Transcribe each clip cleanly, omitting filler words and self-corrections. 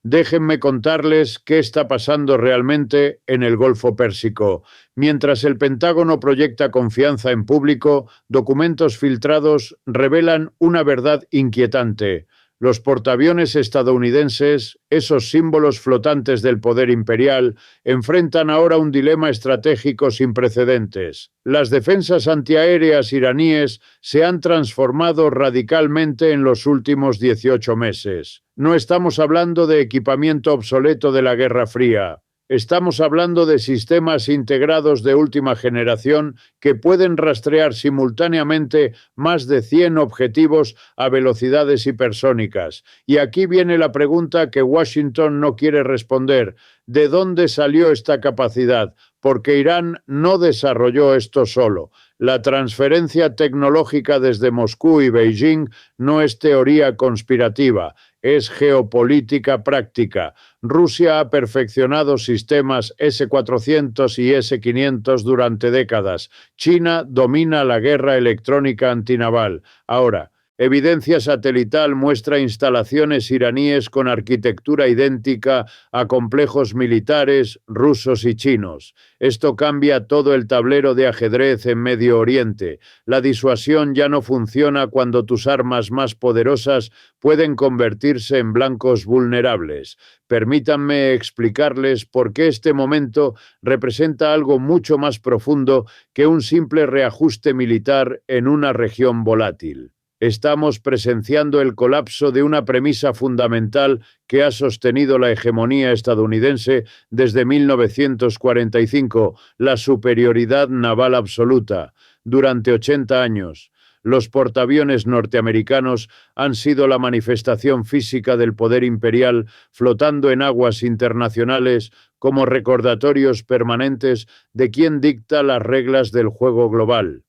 Déjenme contarles qué está pasando realmente en el Golfo Pérsico. Mientras el Pentágono proyecta confianza en público, documentos filtrados revelan una verdad inquietante. Los portaaviones estadounidenses, esos símbolos flotantes del poder imperial, enfrentan ahora un dilema estratégico sin precedentes. Las defensas antiaéreas iraníes se han transformado radicalmente en los últimos 18 meses. No estamos hablando de equipamiento obsoleto de la Guerra Fría. Estamos hablando de sistemas integrados de última generación que pueden rastrear simultáneamente más de 100 objetivos a velocidades hipersónicas. Y aquí viene la pregunta que Washington no quiere responder. ¿De dónde salió esta capacidad? Porque Irán no desarrolló esto solo. La transferencia tecnológica desde Moscú y Beijing no es teoría conspirativa, es geopolítica práctica. Rusia ha perfeccionado sistemas S-400 y S-500 durante décadas. China domina la guerra electrónica antinaval. Ahora, evidencia satelital muestra instalaciones iraníes con arquitectura idéntica a complejos militares rusos y chinos. Esto cambia todo el tablero de ajedrez en Medio Oriente. La disuasión ya no funciona cuando tus armas más poderosas pueden convertirse en blancos vulnerables. Permítanme explicarles por qué este momento representa algo mucho más profundo que un simple reajuste militar en una región volátil. Estamos presenciando el colapso de una premisa fundamental que ha sostenido la hegemonía estadounidense desde 1945, la superioridad naval absoluta. Durante 80 años, los portaaviones norteamericanos han sido la manifestación física del poder imperial, flotando en aguas internacionales como recordatorios permanentes de quién dicta las reglas del juego global.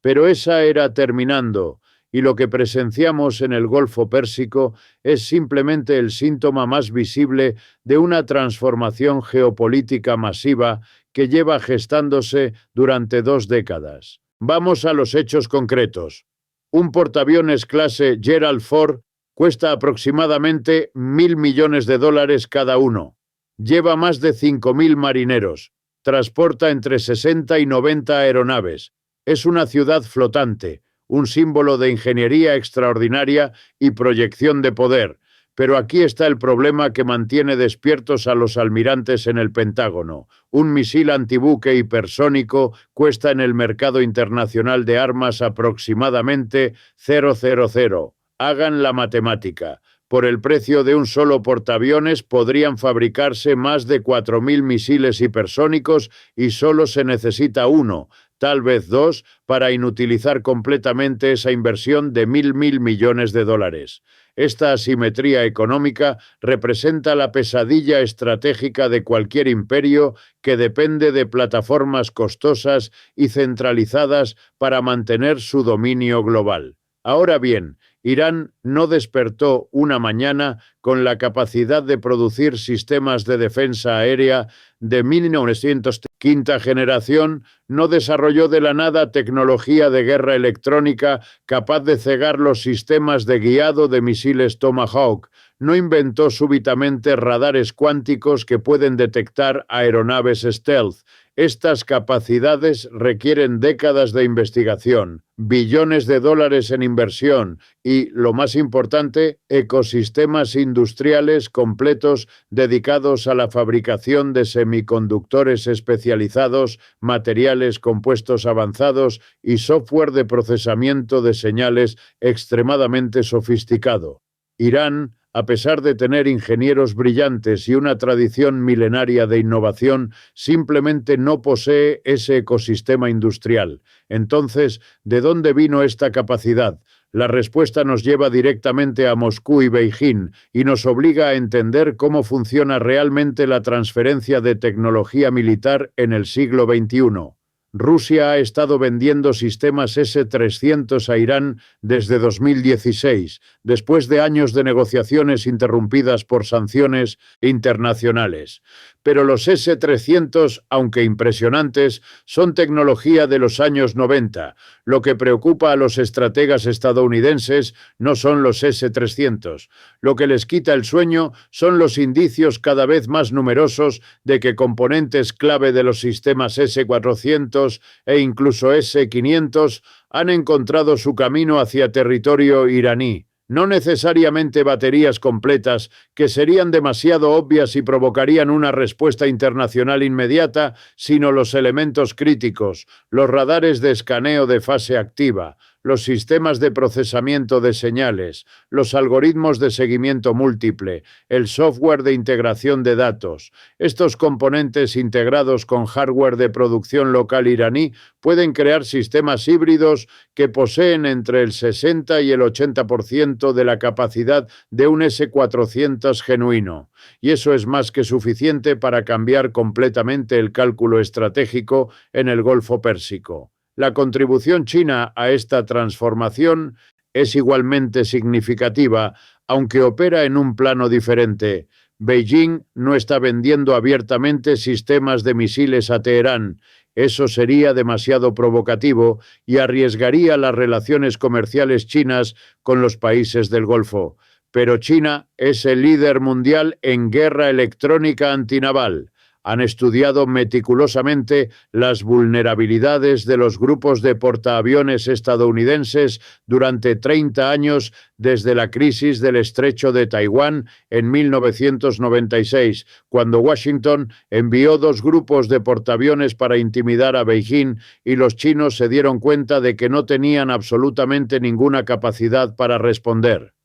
Pero esa era terminando. Y lo que presenciamos en el Golfo Pérsico es simplemente el síntoma más visible de una transformación geopolítica masiva que lleva gestándose durante 2 décadas. Vamos a los hechos concretos. Un portaaviones clase Gerald Ford cuesta aproximadamente $1.000 millones cada uno. Lleva más de 5.000 marineros. Transporta entre 60 y 90 aeronaves. Es una ciudad flotante, un símbolo de ingeniería extraordinaria y proyección de poder. Pero aquí está el problema que mantiene despiertos a los almirantes en el Pentágono. Un misil antibuque hipersónico cuesta en el mercado internacional de armas aproximadamente 000. Hagan la matemática. Por el precio de un solo portaaviones podrían fabricarse más de 4.000 misiles hipersónicos y solo se necesita uno, tal vez 2, para inutilizar completamente esa inversión de $1.000 millones. Esta asimetría económica representa la pesadilla estratégica de cualquier imperio que depende de plataformas costosas y centralizadas para mantener su dominio global. Ahora bien, Irán no despertó una mañana con la capacidad de producir sistemas de defensa aérea de 1900 quinta generación, no desarrolló de la nada tecnología de guerra electrónica capaz de cegar los sistemas de guiado de misiles Tomahawk, no inventó súbitamente radares cuánticos que pueden detectar aeronaves stealth. Estas capacidades requieren décadas de investigación, billones de dólares en inversión y, lo más importante, ecosistemas industriales completos dedicados a la fabricación de semiconductores especializados, materiales compuestos avanzados y software de procesamiento de señales extremadamente sofisticado. Irán, a pesar de tener ingenieros brillantes y una tradición milenaria de innovación, simplemente no posee ese ecosistema industrial. Entonces, ¿de dónde vino esta capacidad? La respuesta nos lleva directamente a Moscú y Beijing y nos obliga a entender cómo funciona realmente la transferencia de tecnología militar en el siglo XXI. Rusia ha estado vendiendo sistemas S-300 a Irán desde 2016, después de años de negociaciones interrumpidas por sanciones internacionales. pero los S-300, aunque impresionantes, son tecnología de los años 90. Lo que preocupa a los estrategas estadounidenses no son los S-300. Lo que les quita el sueño son los indicios cada vez más numerosos de que componentes clave de los sistemas S-400 e incluso S-500 han encontrado su camino hacia territorio iraní. No necesariamente baterías completas, que serían demasiado obvias y provocarían una respuesta internacional inmediata, sino los elementos críticos, los radares de escaneo de fase activa, los sistemas de procesamiento de señales, los algoritmos de seguimiento múltiple, el software de integración de datos. Estos componentes integrados con hardware de producción local iraní pueden crear sistemas híbridos que poseen entre el 60 y el 80% de la capacidad de un S-400 genuino. Y eso es más que suficiente para cambiar completamente el cálculo estratégico en el Golfo Pérsico. La contribución china a esta transformación es igualmente significativa, aunque opera en un plano diferente. Beijing no está vendiendo abiertamente sistemas de misiles a Teherán. Eso sería demasiado provocativo y arriesgaría las relaciones comerciales chinas con los países del Golfo. Pero China es el líder mundial en guerra electrónica antinaval. Han estudiado meticulosamente las vulnerabilidades de los grupos de portaaviones estadounidenses durante 30 años desde la crisis del Estrecho de Taiwán en 1996, cuando Washington envió 2 grupos de portaaviones para intimidar a Beijing y los chinos se dieron cuenta de que no tenían absolutamente ninguna capacidad para responder.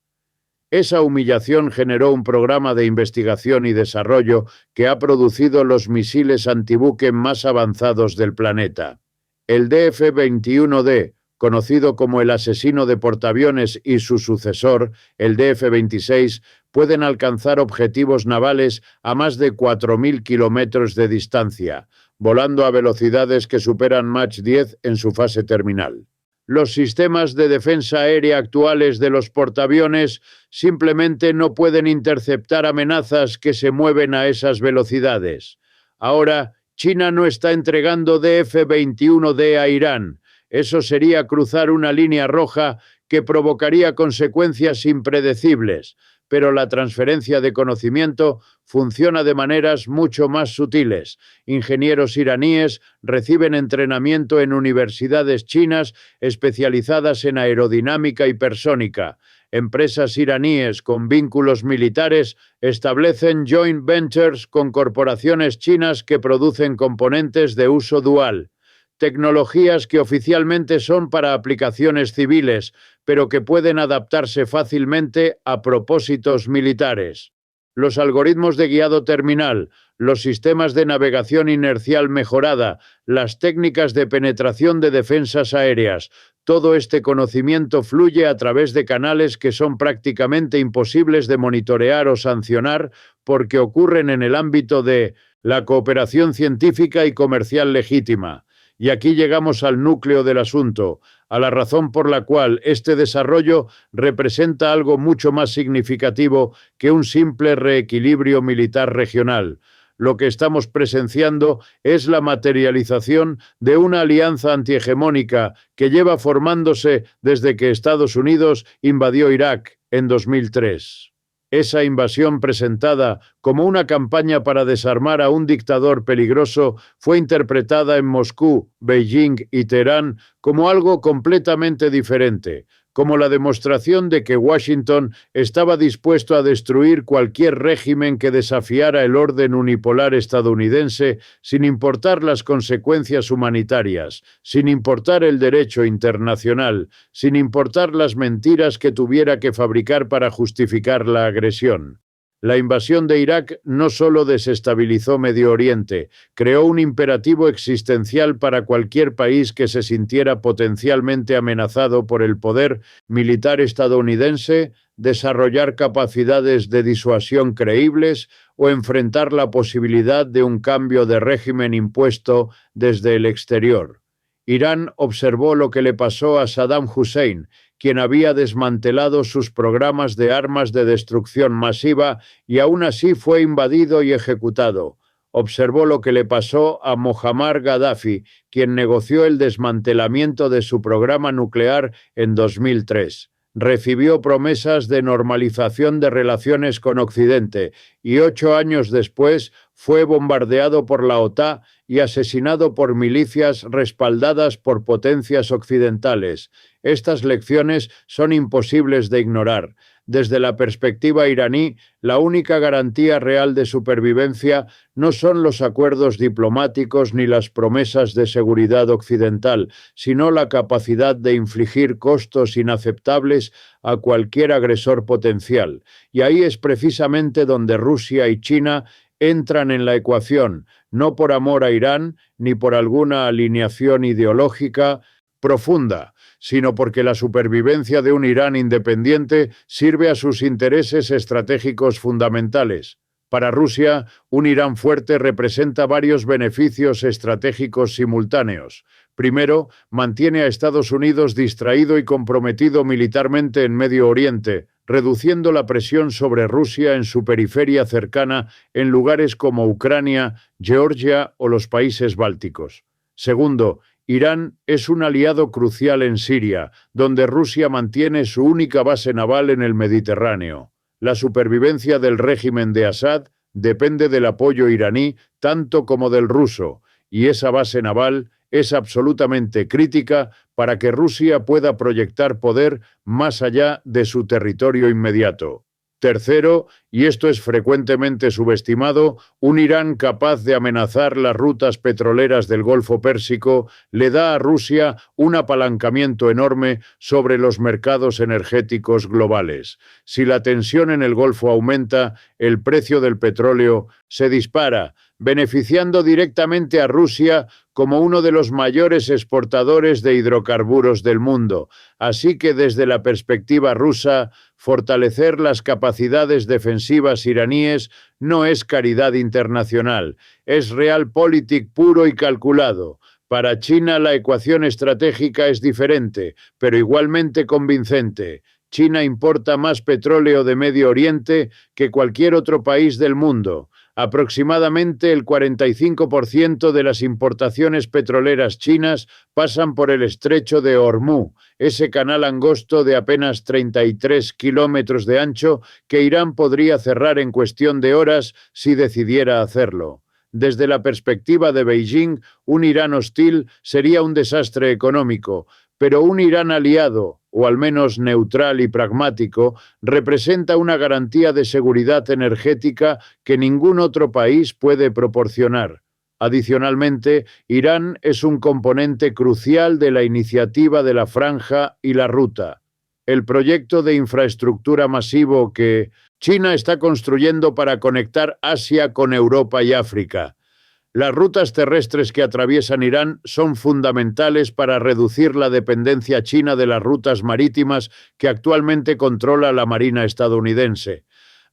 Esa humillación generó un programa de investigación y desarrollo que ha producido los misiles antibuque más avanzados del planeta. El DF-21D, conocido como el asesino de portaaviones, y su sucesor, el DF-26, pueden alcanzar objetivos navales a más de 4.000 kilómetros de distancia, volando a velocidades que superan Mach 10 en su fase terminal. Los sistemas de defensa aérea actuales de los portaaviones simplemente no pueden interceptar amenazas que se mueven a esas velocidades. Ahora, China no está entregando DF-21D a Irán. Eso sería cruzar una línea roja que provocaría consecuencias impredecibles, pero la transferencia de conocimiento funciona de maneras mucho más sutiles. Ingenieros iraníes reciben entrenamiento en universidades chinas especializadas en aerodinámica hipersónica. Empresas iraníes con vínculos militares establecen joint ventures con corporaciones chinas que producen componentes de uso dual. Tecnologías que oficialmente son para aplicaciones civiles, pero que pueden adaptarse fácilmente a propósitos militares. Los algoritmos de guiado terminal, los sistemas de navegación inercial mejorada, las técnicas de penetración de defensas aéreas, todo este conocimiento fluye a través de canales que son prácticamente imposibles de monitorear o sancionar porque ocurren en el ámbito de la cooperación científica y comercial legítima. Y aquí llegamos al núcleo del asunto, a la razón por la cual este desarrollo representa algo mucho más significativo que un simple reequilibrio militar regional. Lo que estamos presenciando es la materialización de una alianza antihegemónica que lleva formándose desde que Estados Unidos invadió Irak en 2003. Esa invasión, presentada como una campaña para desarmar a un dictador peligroso, fue interpretada en Moscú, Beijing y Teherán como algo completamente diferente, como la demostración de que Washington estaba dispuesto a destruir cualquier régimen que desafiara el orden unipolar estadounidense sin importar las consecuencias humanitarias, sin importar el derecho internacional, sin importar las mentiras que tuviera que fabricar para justificar la agresión. La invasión de Irak no solo desestabilizó Medio Oriente, creó un imperativo existencial para cualquier país que se sintiera potencialmente amenazado por el poder militar estadounidense, desarrollar capacidades de disuasión creíbles o enfrentar la posibilidad de un cambio de régimen impuesto desde el exterior. Irán observó lo que le pasó a Saddam Hussein, quien había desmantelado sus programas de armas de destrucción masiva y aún así fue invadido y ejecutado. observó lo que le pasó a Muammar Gaddafi, quien negoció el desmantelamiento de su programa nuclear en 2003. Recibió promesas de normalización de relaciones con Occidente y 8 años después fue bombardeado por la OTAN y asesinado por milicias respaldadas por potencias occidentales. Estas lecciones son imposibles de ignorar. Desde la perspectiva iraní, la única garantía real de supervivencia no son los acuerdos diplomáticos ni las promesas de seguridad occidental, sino la capacidad de infligir costos inaceptables a cualquier agresor potencial. Y ahí es precisamente donde Rusia y China entran en la ecuación, no por amor a Irán ni por alguna alineación ideológica profunda, sino porque la supervivencia de un Irán independiente sirve a sus intereses estratégicos fundamentales. Para Rusia, un Irán fuerte representa varios beneficios estratégicos simultáneos. Primero, mantiene a Estados Unidos distraído y comprometido militarmente en Medio Oriente, reduciendo la presión sobre Rusia en su periferia cercana en lugares como Ucrania, Georgia o los países bálticos. Segundo, Irán es un aliado crucial en Siria, donde Rusia mantiene su única base naval en el Mediterráneo. La supervivencia del régimen de Assad depende del apoyo iraní tanto como del ruso, y esa base naval es absolutamente crítica para que Rusia pueda proyectar poder más allá de su territorio inmediato. Tercero, y esto es frecuentemente subestimado, un Irán capaz de amenazar las rutas petroleras del Golfo Pérsico le da a Rusia un apalancamiento enorme sobre los mercados energéticos globales. Si la tensión en el Golfo aumenta, el precio del petróleo se dispara, beneficiando directamente a Rusia como uno de los mayores exportadores de hidrocarburos del mundo. Así que desde la perspectiva rusa, fortalecer las capacidades defensivas iraníes no es caridad internacional, es realpolitik puro y calculado. Para China la ecuación estratégica es diferente, pero igualmente convincente. China importa más petróleo de Medio Oriente que cualquier otro país del mundo. Aproximadamente el 45% de las importaciones petroleras chinas pasan por el estrecho de Hormuz, ese canal angosto de apenas 33 kilómetros de ancho que Irán podría cerrar en cuestión de horas si decidiera hacerlo. Desde la perspectiva de Beijing, un Irán hostil sería un desastre económico, pero un Irán aliado, o al menos neutral y pragmático, representa una garantía de seguridad energética que ningún otro país puede proporcionar. Adicionalmente, Irán es un componente crucial de la iniciativa de la Franja y la Ruta, el proyecto de infraestructura masivo que China está construyendo para conectar Asia con Europa y África. Las rutas terrestres que atraviesan Irán son fundamentales para reducir la dependencia china de las rutas marítimas que actualmente controla la Marina estadounidense.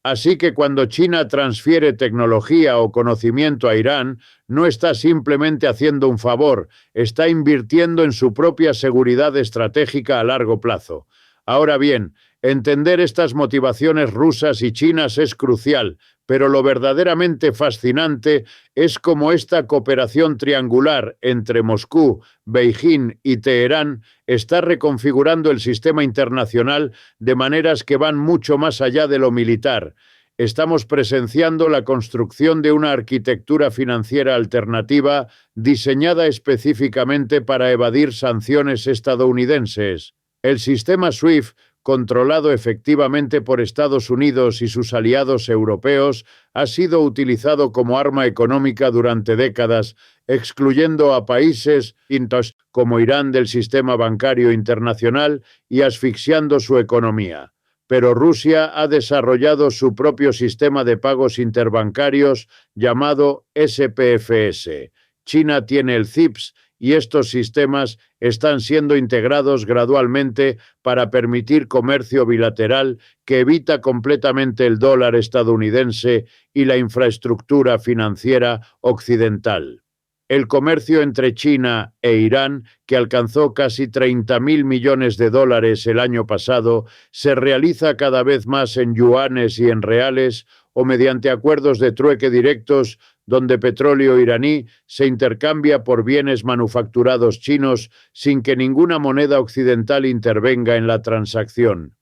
Así que cuando China transfiere tecnología o conocimiento a Irán, no está simplemente haciendo un favor, está invirtiendo en su propia seguridad estratégica a largo plazo. Ahora bien, entender estas motivaciones rusas y chinas es crucial, pero lo verdaderamente fascinante es cómo esta cooperación triangular entre Moscú, Beijing y Teherán está reconfigurando el sistema internacional de maneras que van mucho más allá de lo militar. Estamos presenciando la construcción de una arquitectura financiera alternativa diseñada específicamente para evadir sanciones estadounidenses. El sistema SWIFT, controlado efectivamente por Estados Unidos y sus aliados europeos, ha sido utilizado como arma económica durante décadas, excluyendo a países como Irán del sistema bancario internacional y asfixiando su economía. Pero Rusia ha desarrollado su propio sistema de pagos interbancarios llamado SPFS. China tiene el CIPS y estos sistemas están siendo integrados gradualmente para permitir comercio bilateral que evita completamente el dólar estadounidense y la infraestructura financiera occidental. El comercio entre China e Irán, que alcanzó casi 30.000 millones de dólares el año pasado, se realiza cada vez más en yuanes y en reales, o mediante acuerdos de trueque directos donde petróleo iraní se intercambia por bienes manufacturados chinos sin que ninguna moneda occidental intervenga en la transacción.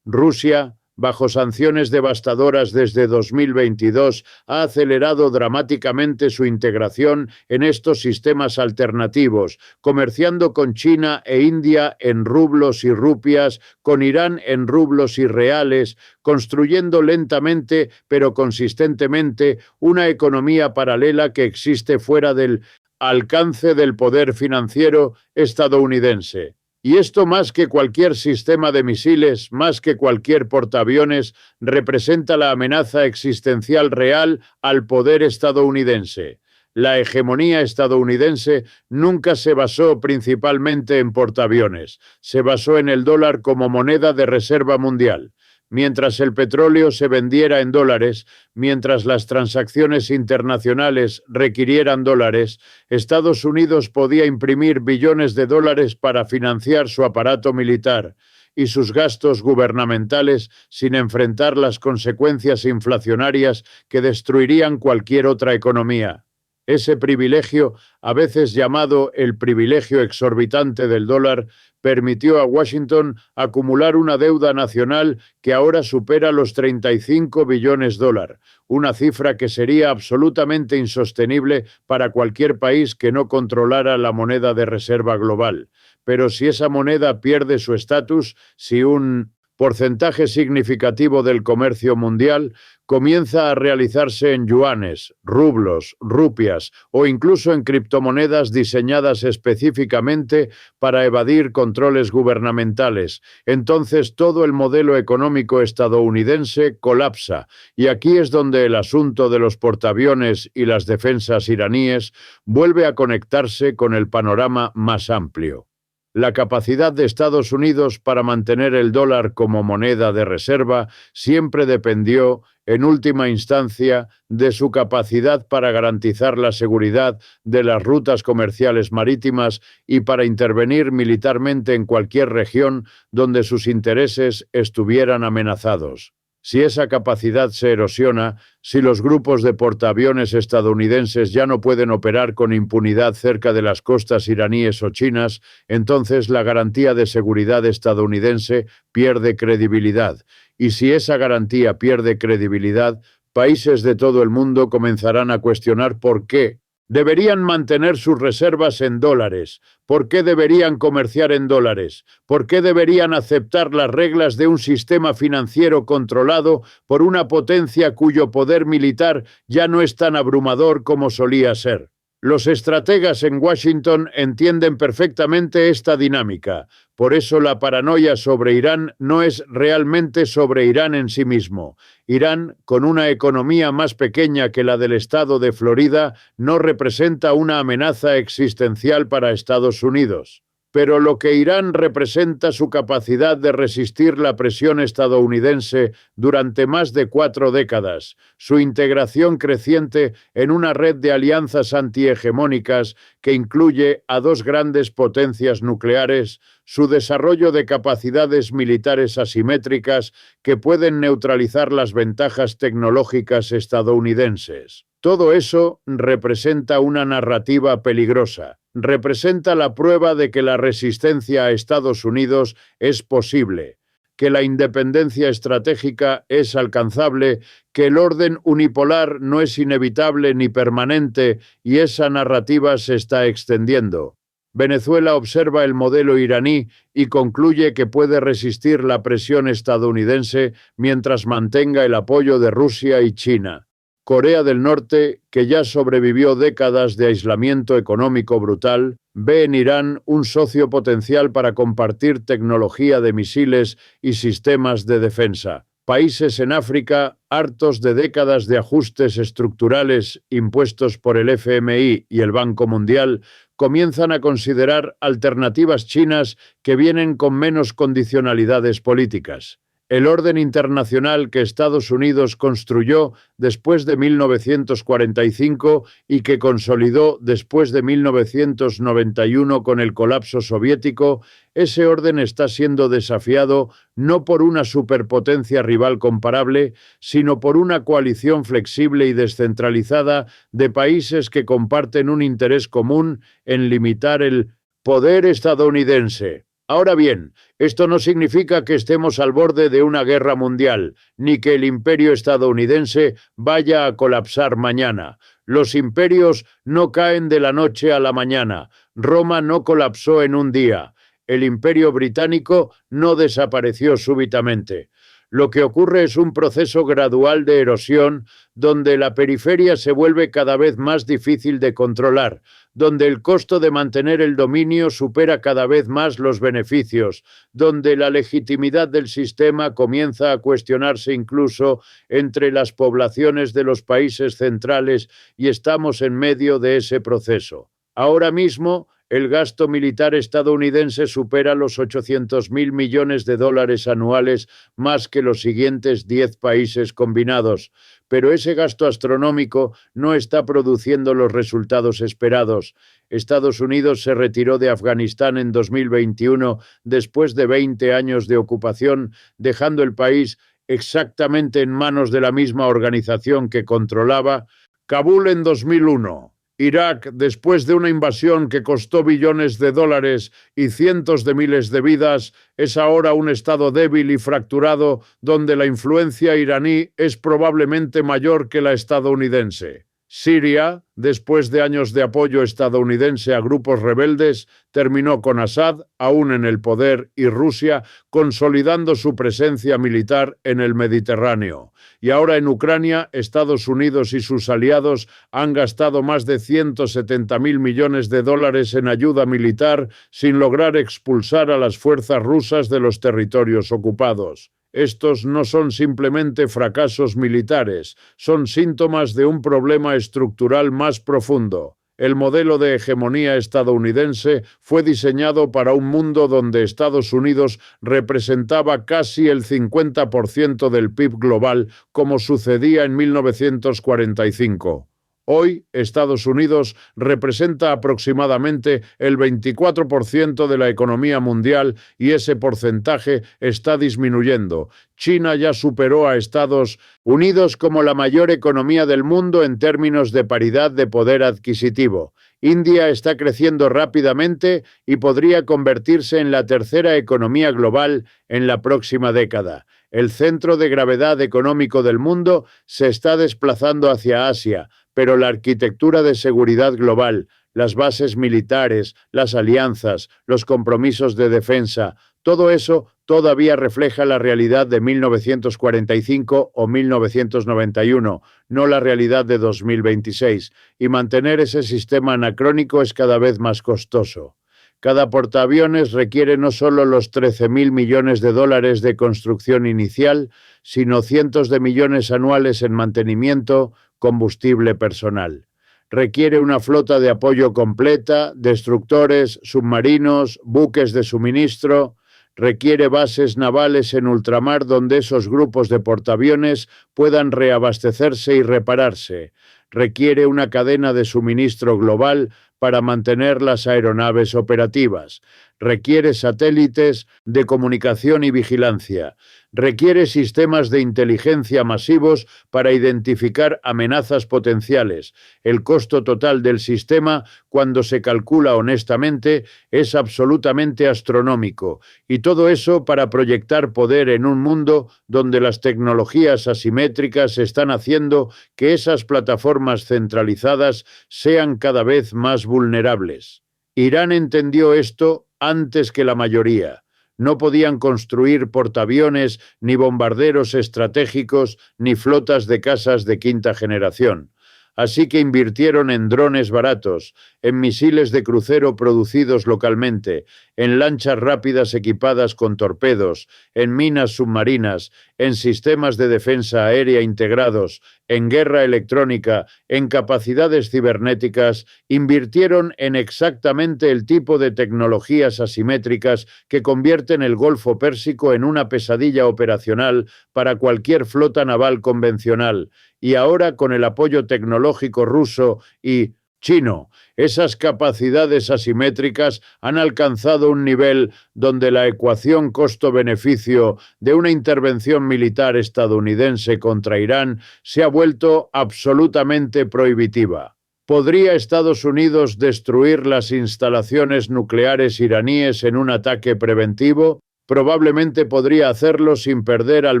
Rusia, bajo sanciones devastadoras desde 2022, ha acelerado dramáticamente su integración en estos sistemas alternativos, comerciando con China e India en rublos y rupias, con Irán en rublos y reales, construyendo lentamente pero consistentemente una economía paralela que existe fuera del alcance del poder financiero estadounidense. Y esto, más que cualquier sistema de misiles, más que cualquier portaaviones, representa la amenaza existencial real al poder estadounidense. La hegemonía estadounidense nunca se basó principalmente en portaaviones, se basó en el dólar como moneda de reserva mundial. Mientras el petróleo se vendiera en dólares, mientras las transacciones internacionales requirieran dólares, Estados Unidos podía imprimir billones de dólares para financiar su aparato militar y sus gastos gubernamentales sin enfrentar las consecuencias inflacionarias que destruirían cualquier otra economía. Ese privilegio, a veces llamado el privilegio exorbitante del dólar, permitió a Washington acumular una deuda nacional que ahora supera los 35 billones de dólares, una cifra que sería absolutamente insostenible para cualquier país que no controlara la moneda de reserva global. Pero si esa moneda pierde su estatus, si un porcentaje significativo del comercio mundial comienza a realizarse en yuanes, rublos, rupias o incluso en criptomonedas diseñadas específicamente para evadir controles gubernamentales. Entonces todo el modelo económico estadounidense colapsa, y aquí es donde el asunto de los portaaviones y las defensas iraníes vuelve a conectarse con el panorama más amplio. La capacidad de Estados Unidos para mantener el dólar como moneda de reserva siempre dependió, en última instancia, de su capacidad para garantizar la seguridad de las rutas comerciales marítimas y para intervenir militarmente en cualquier región donde sus intereses estuvieran amenazados. Si esa capacidad se erosiona, si los grupos de portaaviones estadounidenses ya no pueden operar con impunidad cerca de las costas iraníes o chinas, entonces la garantía de seguridad estadounidense pierde credibilidad. Y si esa garantía pierde credibilidad, países de todo el mundo comenzarán a cuestionar por qué deberían mantener sus reservas en dólares, por qué deberían comerciar en dólares, por qué deberían aceptar las reglas de un sistema financiero controlado por una potencia cuyo poder militar ya no es tan abrumador como solía ser. Los estrategas en Washington entienden perfectamente esta dinámica. Por eso la paranoia sobre Irán no es realmente sobre Irán en sí mismo. Irán, con una economía más pequeña que la del estado de Florida, no representa una amenaza existencial para Estados Unidos. Pero lo que Irán representa su capacidad de resistir la presión estadounidense durante más de 4 décadas, su integración creciente en una red de alianzas antihegemónicas que incluye a 2 grandes potencias nucleares, su desarrollo de capacidades militares asimétricas que pueden neutralizar las ventajas tecnológicas estadounidenses. Todo eso representa una narrativa peligrosa. Representa la prueba de que la resistencia a Estados Unidos es posible, que la independencia estratégica es alcanzable, que el orden unipolar no es inevitable ni permanente, y esa narrativa se está extendiendo. Venezuela observa el modelo iraní y concluye que puede resistir la presión estadounidense mientras mantenga el apoyo de Rusia y China. Corea del Norte, que ya sobrevivió décadas de aislamiento económico brutal, ve en Irán un socio potencial para compartir tecnología de misiles y sistemas de defensa. Países en África, hartos de décadas de ajustes estructurales impuestos por el FMI y el Banco Mundial, comienzan a considerar alternativas chinas que vienen con menos condicionalidades políticas. El orden internacional que Estados Unidos construyó después de 1945 y que consolidó después de 1991 con el colapso soviético, ese orden está siendo desafiado no por una superpotencia rival comparable, sino por una coalición flexible y descentralizada de países que comparten un interés común en limitar el poder estadounidense. Ahora bien, esto no significa que estemos al borde de una guerra mundial, ni que el imperio estadounidense vaya a colapsar mañana. Los imperios no caen de la noche a la mañana. Roma no colapsó en un día. El imperio británico no desapareció súbitamente. Lo que ocurre es un proceso gradual de erosión donde la periferia se vuelve cada vez más difícil de controlar, donde el costo de mantener el dominio supera cada vez más los beneficios, donde la legitimidad del sistema comienza a cuestionarse incluso entre las poblaciones de los países centrales, y estamos en medio de ese proceso. Ahora mismo, el gasto militar estadounidense supera los 800.000 millones de dólares anuales, más que los siguientes 10 países combinados. Pero ese gasto astronómico no está produciendo los resultados esperados. Estados Unidos se retiró de Afganistán en 2021 después de 20 años de ocupación, dejando el país exactamente en manos de la misma organización que controlaba. Kabul en 2001. Irak, después de una invasión que costó billones de dólares y cientos de miles de vidas, es ahora un estado débil y fracturado donde la influencia iraní es probablemente mayor que la estadounidense. Siria, después de años de apoyo estadounidense a grupos rebeldes, terminó con Assad aún en el poder y Rusia consolidando su presencia militar en el Mediterráneo. Y ahora en Ucrania, Estados Unidos y sus aliados han gastado más de 170.000 millones de dólares en ayuda militar sin lograr expulsar a las fuerzas rusas de los territorios ocupados. Estos no son simplemente fracasos militares, son síntomas de un problema estructural más profundo. El modelo de hegemonía estadounidense fue diseñado para un mundo donde Estados Unidos representaba casi el 50% del PIB global, como sucedía en 1945. Hoy, Estados Unidos representa aproximadamente el 24% de la economía mundial y ese porcentaje está disminuyendo. China ya superó a Estados Unidos como la mayor economía del mundo en términos de paridad de poder adquisitivo. India está creciendo rápidamente y podría convertirse en la tercera economía global en la próxima década. El centro de gravedad económico del mundo se está desplazando hacia Asia, pero la arquitectura de seguridad global, las bases militares, las alianzas, los compromisos de defensa, todo eso todavía refleja la realidad de 1945 o 1991, no la realidad de 2026, y mantener ese sistema anacrónico es cada vez más costoso. Cada portaaviones requiere no solo los 13.000 millones de dólares de construcción inicial, sino cientos de millones anuales en mantenimiento, combustible personal. Requiere una flota de apoyo completa, destructores, submarinos, buques de suministro. Requiere bases navales en ultramar donde esos grupos de portaaviones puedan reabastecerse y repararse. Requiere una cadena de suministro global para mantener las aeronaves operativas. Requiere satélites de comunicación y vigilancia. Requiere sistemas de inteligencia masivos para identificar amenazas potenciales. El costo total del sistema, cuando se calcula honestamente, es absolutamente astronómico. Y todo eso para proyectar poder en un mundo donde las tecnologías asimétricas están haciendo que esas plataformas centralizadas sean cada vez más vulnerables. Irán entendió esto antes que la mayoría. No podían construir portaaviones, ni bombarderos estratégicos, ni flotas de casas de quinta generación. Así que invirtieron en drones baratos, en misiles de crucero producidos localmente, en lanchas rápidas equipadas con torpedos, en minas submarinas, en sistemas de defensa aérea integrados, en guerra electrónica, en capacidades cibernéticas, invirtieron en exactamente el tipo de tecnologías asimétricas que convierten el Golfo Pérsico en una pesadilla operacional para cualquier flota naval convencional. Y ahora, con el apoyo tecnológico ruso y chino, esas capacidades asimétricas han alcanzado un nivel donde la ecuación costo-beneficio de una intervención militar estadounidense contra Irán se ha vuelto absolutamente prohibitiva. ¿Podría Estados Unidos destruir las instalaciones nucleares iraníes en un ataque preventivo? Probablemente podría hacerlo sin perder al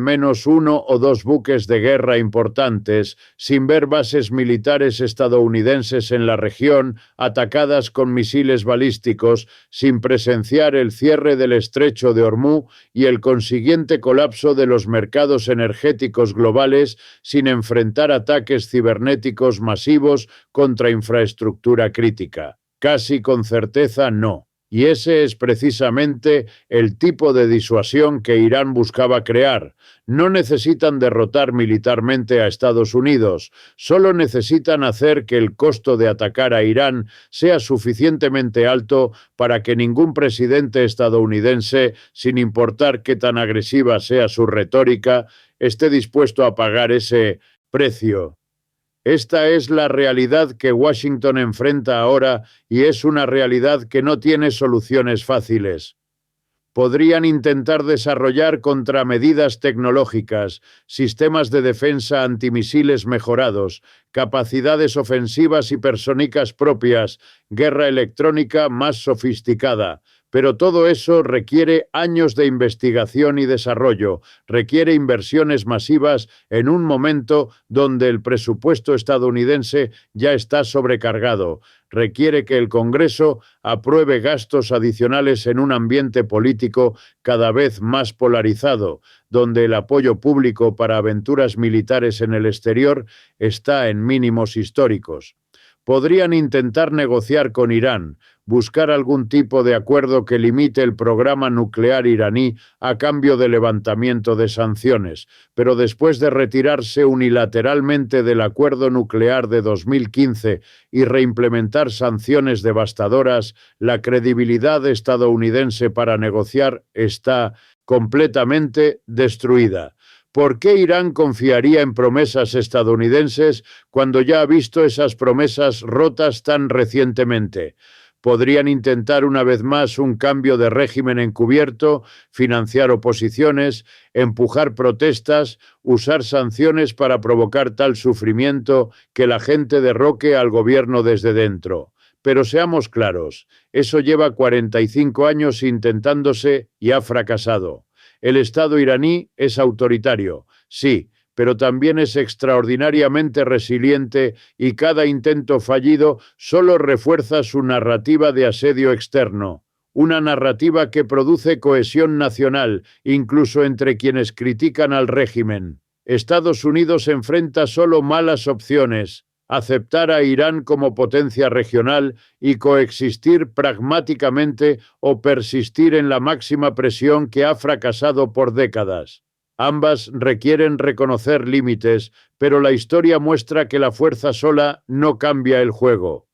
menos uno o dos buques de guerra importantes, sin ver bases militares estadounidenses en la región atacadas con misiles balísticos, sin presenciar el cierre del estrecho de Hormuz y el consiguiente colapso de los mercados energéticos globales, sin enfrentar ataques cibernéticos masivos contra infraestructura crítica. Casi con certeza no. Y ese es precisamente el tipo de disuasión que Irán buscaba crear. No necesitan derrotar militarmente a Estados Unidos, solo necesitan hacer que el costo de atacar a Irán sea suficientemente alto para que ningún presidente estadounidense, sin importar qué tan agresiva sea su retórica, esté dispuesto a pagar ese precio. Esta es la realidad que Washington enfrenta ahora y es una realidad que no tiene soluciones fáciles. Podrían intentar desarrollar contramedidas tecnológicas, sistemas de defensa antimisiles mejorados, capacidades ofensivas y persónicas propias, guerra electrónica más sofisticada. Pero todo eso requiere años de investigación y desarrollo, requiere inversiones masivas en un momento donde el presupuesto estadounidense ya está sobrecargado, requiere que el Congreso apruebe gastos adicionales en un ambiente político cada vez más polarizado, donde el apoyo público para aventuras militares en el exterior está en mínimos históricos. Podrían intentar negociar con Irán, buscar algún tipo de acuerdo que limite el programa nuclear iraní a cambio de levantamiento de sanciones, pero después de retirarse unilateralmente del acuerdo nuclear de 2015 y reimplementar sanciones devastadoras, la credibilidad estadounidense para negociar está completamente destruida. ¿Por qué Irán confiaría en promesas estadounidenses cuando ya ha visto esas promesas rotas tan recientemente? Podrían intentar una vez más un cambio de régimen encubierto, financiar oposiciones, empujar protestas, usar sanciones para provocar tal sufrimiento que la gente derroque al gobierno desde dentro. Pero seamos claros, eso lleva 45 años intentándose y ha fracasado. El Estado iraní es autoritario, sí, pero también es extraordinariamente resiliente y cada intento fallido solo refuerza su narrativa de asedio externo, una narrativa que produce cohesión nacional, incluso entre quienes critican al régimen. Estados Unidos enfrenta solo malas opciones: aceptar a Irán como potencia regional y coexistir pragmáticamente o persistir en la máxima presión que ha fracasado por décadas. Ambas requieren reconocer límites, pero la historia muestra que la fuerza sola no cambia el juego.